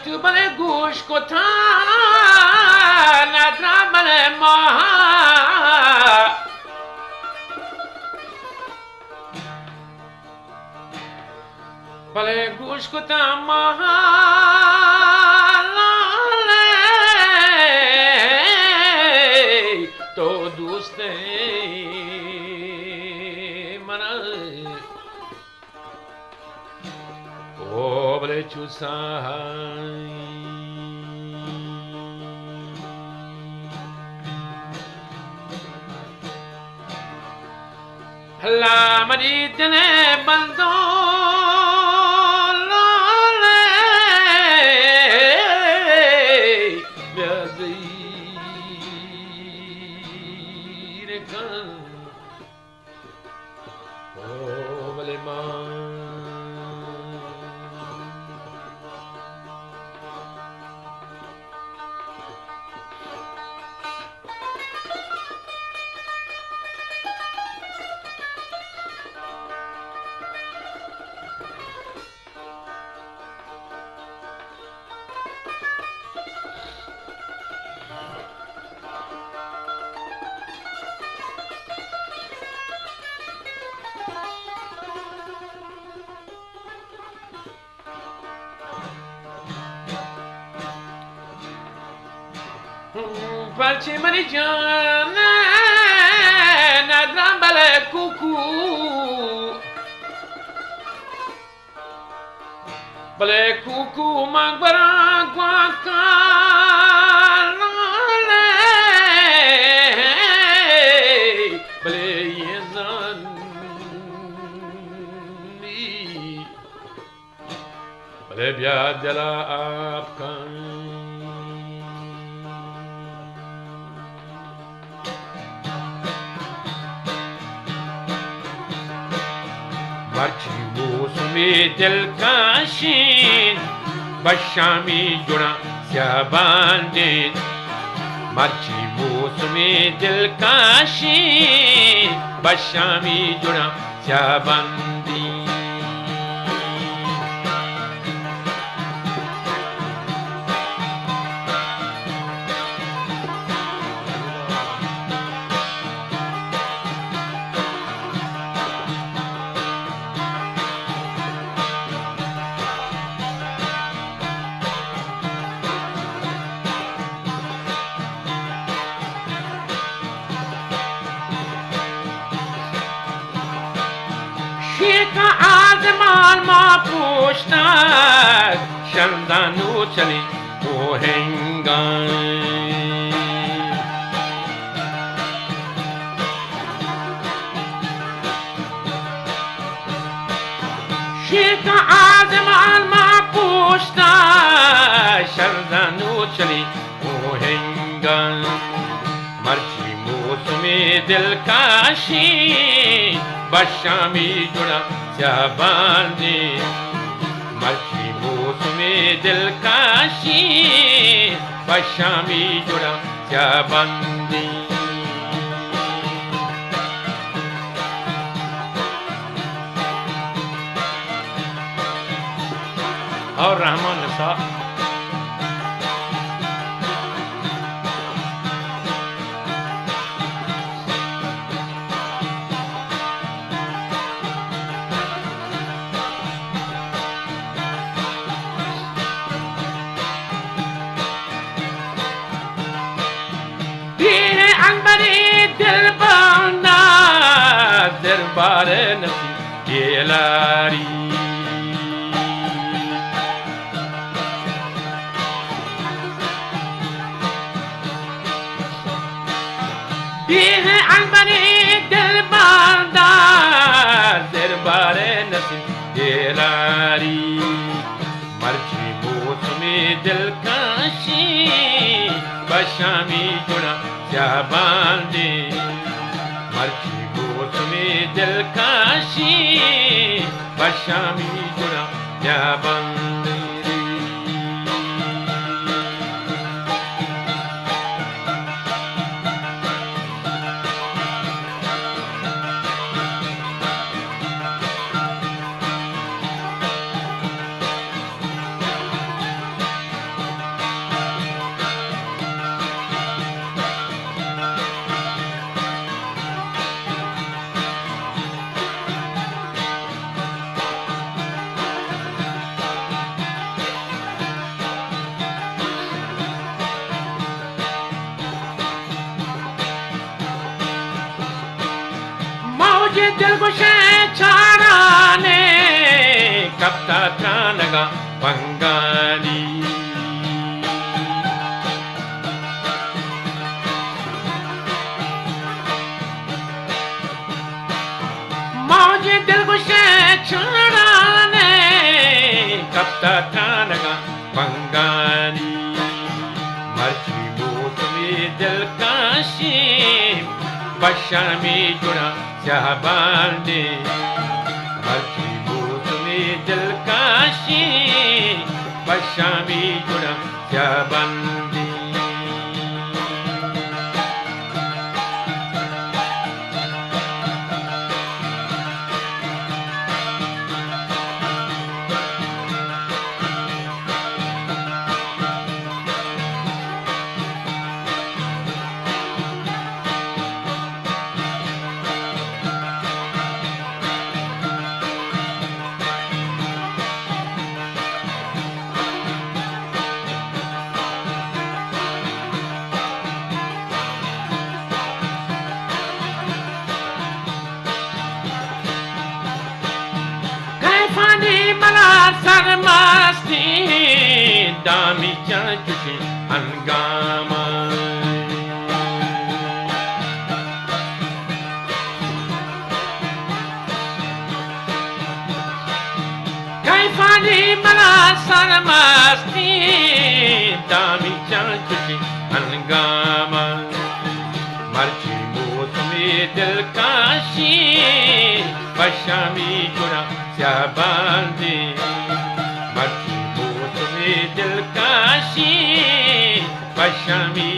پشت بله گوش کتا ندرم بله ماه بله گوش کتا ماه تو دوست من او بله چوسای هلا مری دل بندو پرچی منی جان ندرم بله کوکو بله کوکو من برا گوکان بله یه زنی بله بیا دلا آب کن مرچی موسمی دلکشین بشامی جوڑا سیاباندین مرچی موسمی دلکشین بشامی جوڑا سیاباندین شیکا آزمان ما پوشتد شمدانو چلی اوهنگان شیکا آزمان ما پوشتد شمدانو چلی اوهنگان مرچی موسمی دلکشی بشامی جوڑا سیاباندی مرچی موسمی دلکشی بشامی جوڑا سیاباندی اور رحمان نساء دربار نصیب گیلاری دیه عنبری دربار نصیب گیلاری مرچی موسمی دلکشی بشامی جوڑا سیاباندی مرچی موسمی دلکشی بشامی جوڑا سیاباندی दिलगुशे छाड़ाने कप्ता त्रानगा बंगाली मौजे दिलगुशे छाड़ाने कप्ता त्रानगा बंगाली मर्ची मौसमी दिलकशी बशामी जुड़ा शाहबांदे मर्ची मौसमी दिलकशी बशामी जुड़ा शाहबांदे सरमस्ती दामी चुके हंगामा कैफानी मला सरमस्ती दामी चुके हंगामा मर्ची मौसमी दिलकशी बशामी जुड़ा शाहबांदे मर्ची मौसमी दिलकशी बशामी